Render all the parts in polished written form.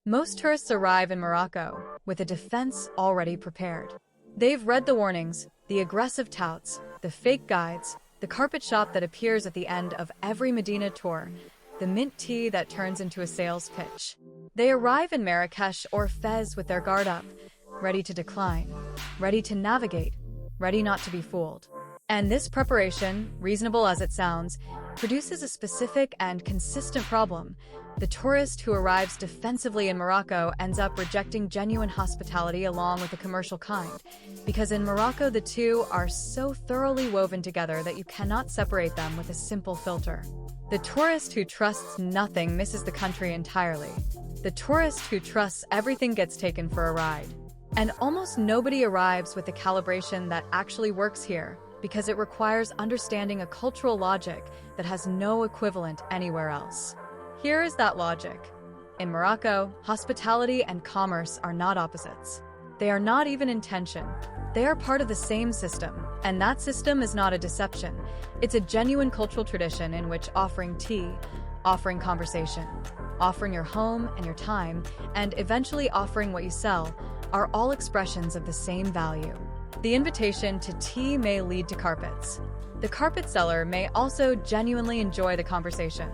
Most tourists arrive in Morocco with a defense already prepared. They've read the warnings, the aggressive touts, the fake guides, the carpet shop that appears at the end of every Medina tour, the mint tea that turns into a sales pitch. They arrive in Marrakesh or Fez with their guard up, ready to decline, ready to navigate, ready not to be fooled. And this preparation, reasonable as it sounds, produces a specific and consistent problem. The tourist who arrives defensively in Morocco ends up rejecting genuine hospitality along with the commercial kind, because in Morocco the two are so thoroughly woven together that you cannot separate them with a simple filter. The tourist who trusts nothing misses the country entirely. The tourist who trusts everything gets taken for a ride. And almost nobody arrives with the calibration that actually works here, because it requires understanding a cultural logic that has no equivalent anywhere else. Here is that logic. In Morocco, hospitality and commerce are not opposites. They are not even in tension. They are part of the same system, and that system is not a deception. It's a genuine cultural tradition in which offering tea, offering conversation, offering your home and your time, and eventually offering what you sell are all expressions of the same value. The invitation to tea may lead to carpets. The carpet seller may also genuinely enjoy the conversation.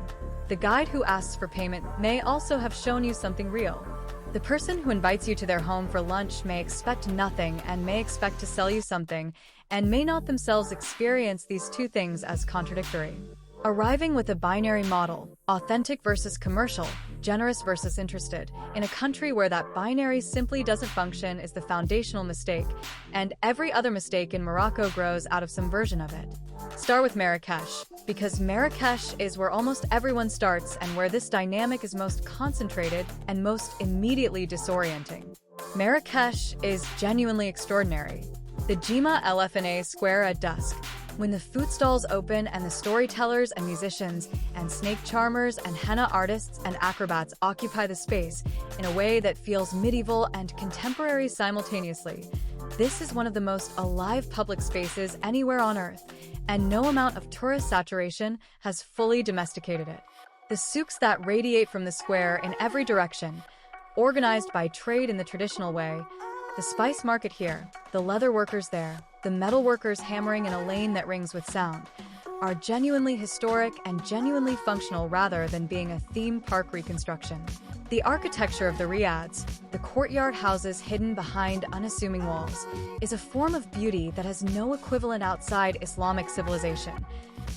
The guide who asks for payment may also have shown you something real. The person who invites you to their home for lunch may expect nothing and may expect to sell you something, and may not themselves experience these two things as contradictory. Arriving with a binary model, authentic versus commercial, generous versus interested, in a country where that binary simply doesn't function is the foundational mistake, and every other mistake in Morocco grows out of some version of it. Start with Marrakesh, because Marrakesh is where almost everyone starts and where this dynamic is most concentrated and most immediately disorienting. Marrakesh is genuinely extraordinary. The Jima LFNA Square at dusk, when the food stalls open and the storytellers and musicians and snake charmers and henna artists and acrobats occupy the space in a way that feels medieval and contemporary simultaneously. This is one of the most alive public spaces anywhere on Earth, and no amount of tourist saturation has fully domesticated it. The souks that radiate from the square in every direction, organized by trade in the traditional way, the spice market here, the leather workers there, the metal workers hammering in a lane that rings with sound, are genuinely historic and genuinely functional rather than being a theme park reconstruction. The architecture of the riads, the courtyard houses hidden behind unassuming walls, is a form of beauty that has no equivalent outside Islamic civilization.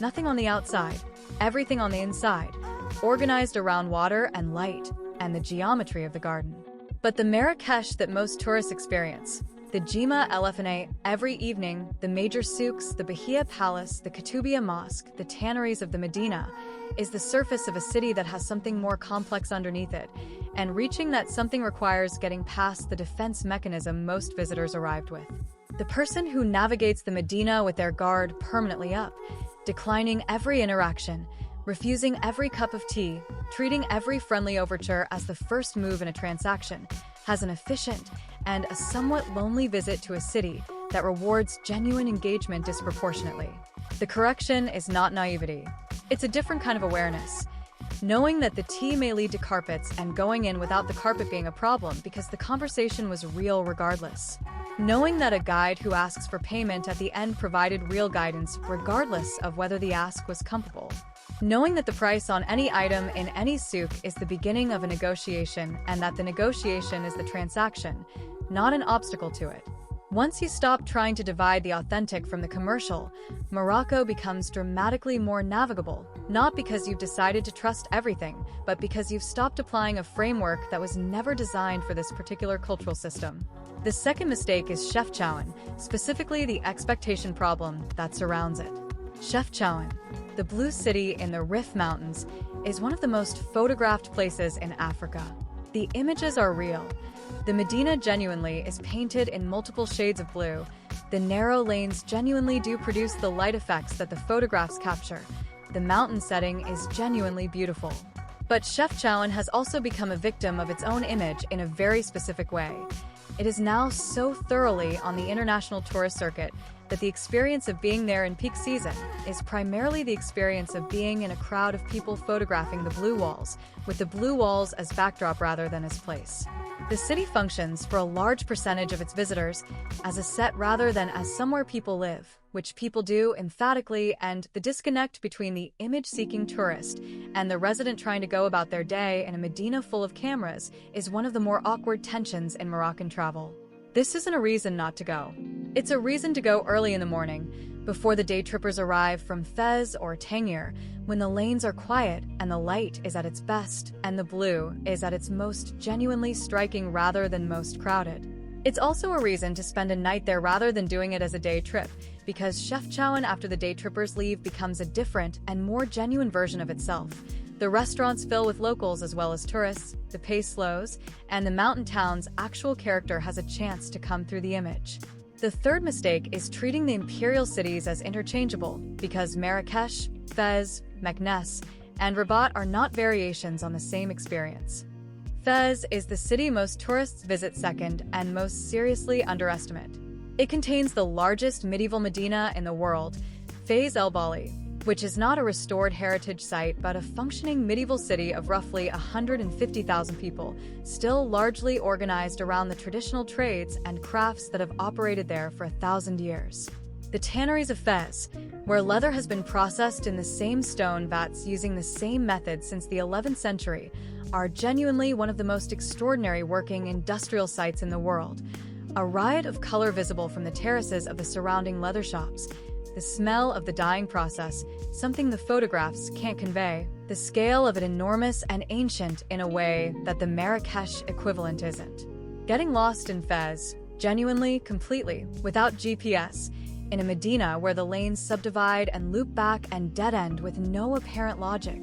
Nothing on the outside, everything on the inside, organized around water and light and the geometry of the garden. But the Marrakesh that most tourists experience, the Jima LFNA every evening, the major souks, the Bahia Palace, the Katoubia Mosque, the tanneries of the Medina, is the surface of a city that has something more complex underneath it, and reaching that something requires getting past the defense mechanism most visitors arrived with. The person who navigates the Medina with their guard permanently up, declining every interaction, refusing every cup of tea, treating every friendly overture as the first move in a transaction, has an efficient and a somewhat lonely visit to a city that rewards genuine engagement disproportionately. The correction is not naivety. It's a different kind of awareness. Knowing that the tea may lead to carpets and going in without the carpet being a problem because the conversation was real regardless. Knowing that a guide who asks for payment at the end provided real guidance regardless of whether the ask was comfortable. Knowing that the price on any item in any souk is the beginning of a negotiation and that the negotiation is the transaction, not an obstacle to it. Once you stop trying to divide the authentic from the commercial, Morocco becomes dramatically more navigable, not because you've decided to trust everything, but because you've stopped applying a framework that was never designed for this particular cultural system. The second mistake is Chefchaouen, specifically the expectation problem that surrounds it. Chefchaouen, the blue city in the Rif Mountains, is one of the most photographed places in Africa. The images are real. The Medina genuinely is painted in multiple shades of blue. The narrow lanes genuinely do produce the light effects that the photographs capture. The mountain setting is genuinely beautiful. But Chefchaouen has also become a victim of its own image in a very specific way. It is now so thoroughly on the international tourist circuit that the experience of being there in peak season is primarily the experience of being in a crowd of people photographing the blue walls, with the blue walls as backdrop rather than as place. The city functions, for a large percentage of its visitors, as a set rather than as somewhere people live, which people do emphatically, and the disconnect between the image-seeking tourist and the resident trying to go about their day in a Medina full of cameras is one of the more awkward tensions in Moroccan travel. This isn't a reason not to go. It's a reason to go early in the morning, before the day trippers arrive from Fez or Tangier, when the lanes are quiet and the light is at its best and the blue is at its most genuinely striking rather than most crowded. It's also a reason to spend a night there rather than doing it as a day trip, because Chefchaouen after the day trippers leave becomes a different and more genuine version of itself. The restaurants fill with locals as well as tourists, the pace slows, and the mountain town's actual character has a chance to come through the image. The third mistake is treating the imperial cities as interchangeable, because Marrakesh, Fez, Meknes, and Rabat are not variations on the same experience. Fez is the city most tourists visit second and most seriously underestimate. It contains the largest medieval Medina in the world, Fez El Bali, which is not a restored heritage site but a functioning medieval city of roughly 150,000 people, still largely organized around the traditional trades and crafts that have operated there for 1,000 years. The tanneries of Fez, where leather has been processed in the same stone vats using the same method since the 11th century, are genuinely one of the most extraordinary working industrial sites in the world. A riot of color visible from the terraces of the surrounding leather shops, the smell of the dyeing process, something the photographs can't convey, the scale of it enormous and ancient in a way that the Marrakesh equivalent isn't. Getting lost in Fez, genuinely, completely, without GPS, in a Medina where the lanes subdivide and loop back and dead-end with no apparent logic,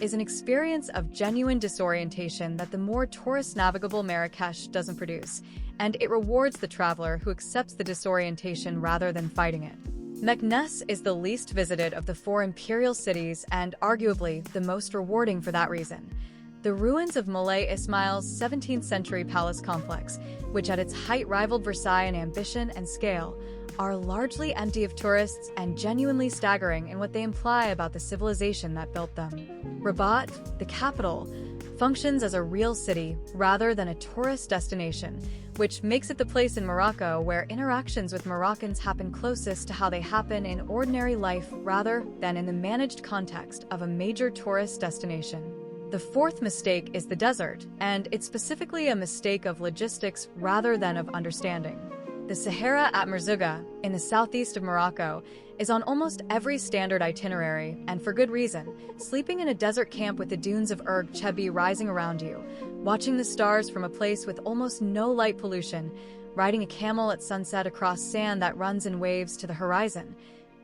is an experience of genuine disorientation that the more tourist-navigable Marrakesh doesn't produce, and it rewards the traveler who accepts the disorientation rather than fighting it. Meknes is the least visited of the four imperial cities and arguably the most rewarding for that reason. The ruins of Moulay Ismail's 17th century palace complex, which at its height rivaled Versailles in ambition and scale, are largely empty of tourists and genuinely staggering in what they imply about the civilization that built them. Rabat, the capital, functions as a real city rather than a tourist destination, which makes it the place in Morocco where interactions with Moroccans happen closest to how they happen in ordinary life rather than in the managed context of a major tourist destination. The fourth mistake is the desert, and it's specifically a mistake of logistics rather than of understanding. The Sahara at Merzouga, in the southeast of Morocco, is on almost every standard itinerary, and for good reason, sleeping in a desert camp with the dunes of Erg Chebi rising around you, watching the stars from a place with almost no light pollution, riding a camel at sunset across sand that runs in waves to the horizon.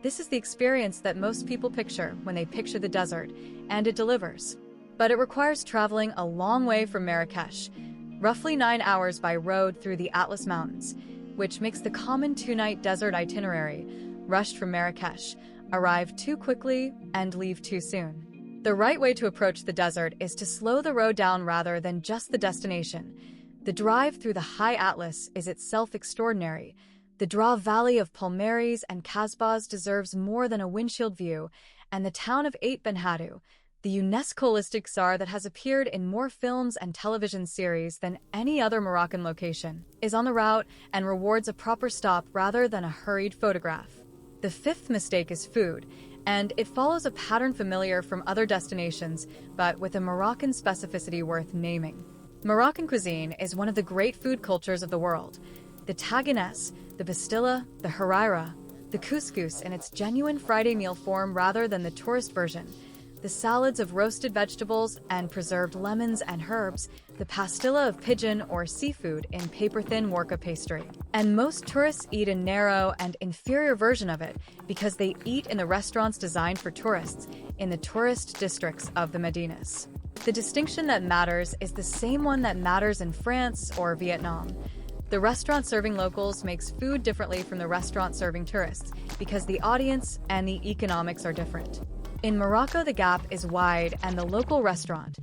This is the experience that most people picture when they picture the desert, and it delivers. But it requires traveling a long way from Marrakesh, roughly 9 hours by road through the Atlas Mountains, which makes the common 2-night desert itinerary, rushed from Marrakesh, arrive too quickly and leave too soon. The right way to approach the desert is to slow the road down rather than just the destination. The drive through the high Atlas is itself extraordinary. The Dra Valley of Palmares and Kasbahs deserves more than a windshield view, and the town of Ait Ben Haddou, the UNESCO-listed Sahara that has appeared in more films and television series than any other Moroccan location, is on the route and rewards a proper stop rather than a hurried photograph. The fifth mistake is food, and it follows a pattern familiar from other destinations, but with a Moroccan specificity worth naming. Moroccan cuisine is one of the great food cultures of the world. The tagines, the bastilla, the harira, the couscous in its genuine Friday meal form rather than the tourist version, the salads of roasted vegetables and preserved lemons and herbs, the pastilla of pigeon or seafood in paper-thin worka pastry. And most tourists eat a narrow and inferior version of it because they eat in the restaurants designed for tourists in the tourist districts of the Medinas. The distinction that matters is the same one that matters in France or Vietnam. The restaurant serving locals makes food differently from the restaurant serving tourists because the audience and the economics are different. In Morocco, the gap is wide, and the local restaurant,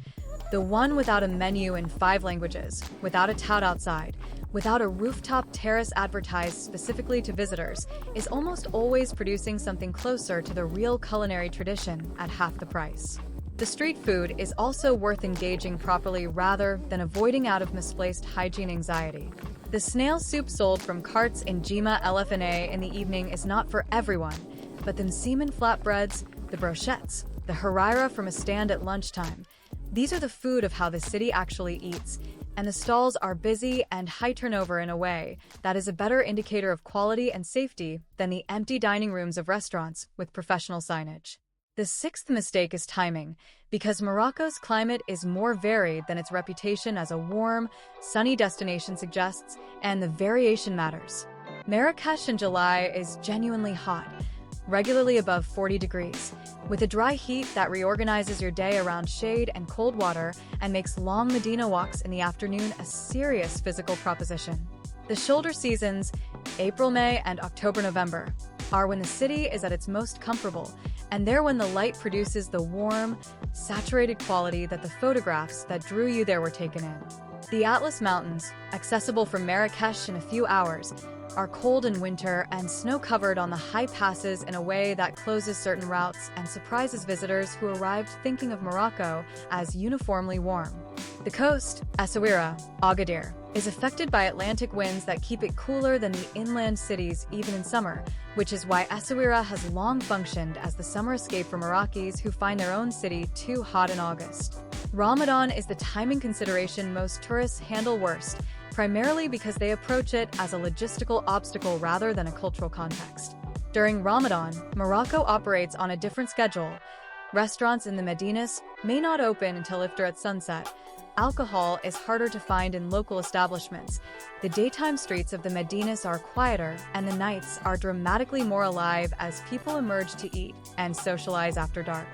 the one without a menu in 5 languages, without a tout outside, without a rooftop terrace advertised specifically to visitors, is almost always producing something closer to the real culinary tradition at half the price. The street food is also worth engaging properly rather than avoiding out of misplaced hygiene anxiety. The snail soup sold from carts in Jima LFNA in the evening is not for everyone, but the semen flatbreads, the brochettes, the harira from a stand at lunchtime, these are the food of how the city actually eats, and the stalls are busy and high turnover in a way that is a better indicator of quality and safety than the empty dining rooms of restaurants with professional signage. The 6th mistake is timing, because Morocco's climate is more varied than its reputation as a warm, sunny destination suggests, and the variation matters. Marrakesh in July is genuinely hot, regularly above 40 degrees, with a dry heat that reorganizes your day around shade and cold water and makes long Medina walks in the afternoon a serious physical proposition. The shoulder seasons, April, May, and October-November, are when the city is at its most comfortable, and they're when the light produces the warm, saturated quality that the photographs that drew you there were taken in. The Atlas Mountains, accessible from Marrakesh in a few hours, are cold in winter and snow-covered on the high passes in a way that closes certain routes and surprises visitors who arrived thinking of Morocco as uniformly warm. The coast, Essaouira, Agadir, is affected by Atlantic winds that keep it cooler than the inland cities even in summer, which is why Essaouira has long functioned as the summer escape for Moroccans who find their own city too hot in August. Ramadan is the timing consideration most tourists handle worst, primarily because they approach it as a logistical obstacle rather than a cultural context. During Ramadan, Morocco operates on a different schedule. Restaurants in the Medinas may not open until iftar at sunset. Alcohol is harder to find in local establishments. The daytime streets of the Medinas are quieter, and the nights are dramatically more alive as people emerge to eat and socialize after dark.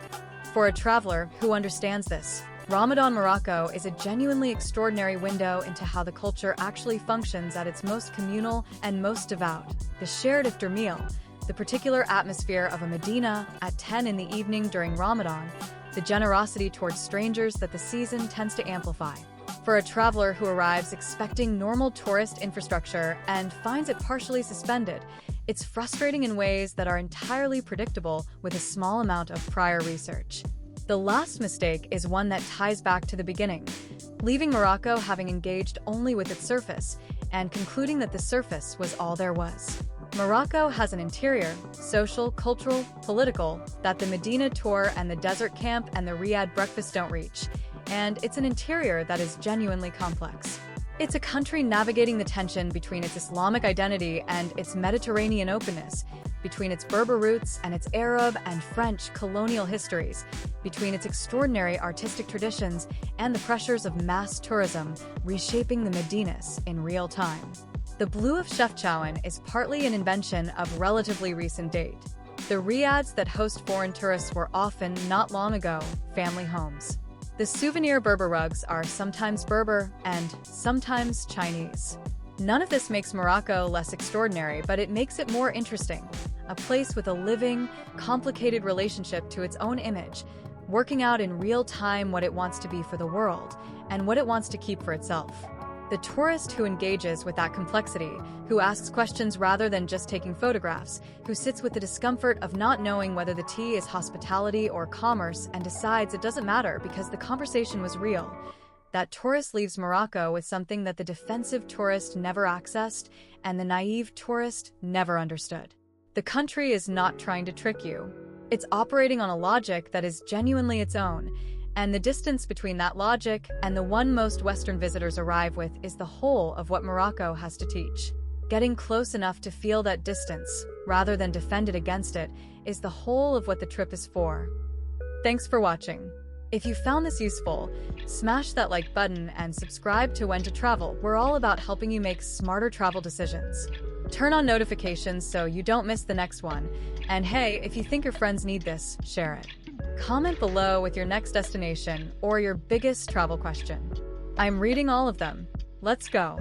For a traveler who understands this, Ramadan Morocco is a genuinely extraordinary window into how the culture actually functions at its most communal and most devout. The shared iftar meal, the particular atmosphere of a Medina at 10 in the evening during Ramadan, the generosity towards strangers that the season tends to amplify. For a traveler who arrives expecting normal tourist infrastructure and finds it partially suspended, it's frustrating in ways that are entirely predictable with a small amount of prior research. The last mistake is one that ties back to the beginning, leaving Morocco having engaged only with its surface and concluding that the surface was all there was. Morocco has an interior, social, cultural, political, that the Medina tour and the desert camp and the Riyadh breakfast don't reach, and it's an interior that is genuinely complex. It's a country navigating the tension between its Islamic identity and its Mediterranean openness, between its Berber roots and its Arab and French colonial histories, between its extraordinary artistic traditions and the pressures of mass tourism reshaping the Medinas in real time. The blue of Chefchaouen is partly an invention of relatively recent date. The riads that host foreign tourists were often, not long ago, family homes. The souvenir Berber rugs are sometimes Berber and sometimes Chinese. None of this makes Morocco less extraordinary, but it makes it more interesting. A place with a living, complicated relationship to its own image, working out in real time what it wants to be for the world and what it wants to keep for itself. The tourist who engages with that complexity, who asks questions rather than just taking photographs, who sits with the discomfort of not knowing whether the tea is hospitality or commerce and decides it doesn't matter because the conversation was real, that tourist leaves Morocco with something that the defensive tourist never accessed and the naive tourist never understood. The country is not trying to trick you. It's operating on a logic that is genuinely its own, and the distance between that logic and the one most Western visitors arrive with is the whole of what Morocco has to teach. Getting close enough to feel that distance, rather than defend it against it, is the whole of what the trip is for. Thanks for watching. If you found this useful, smash that like button and subscribe to When to Travel. We're all about helping you make smarter travel decisions. Turn on notifications so you don't miss the next one. And hey, if you think your friends need this, share it. Comment below with your next destination or your biggest travel question. I'm reading all of them. Let's go.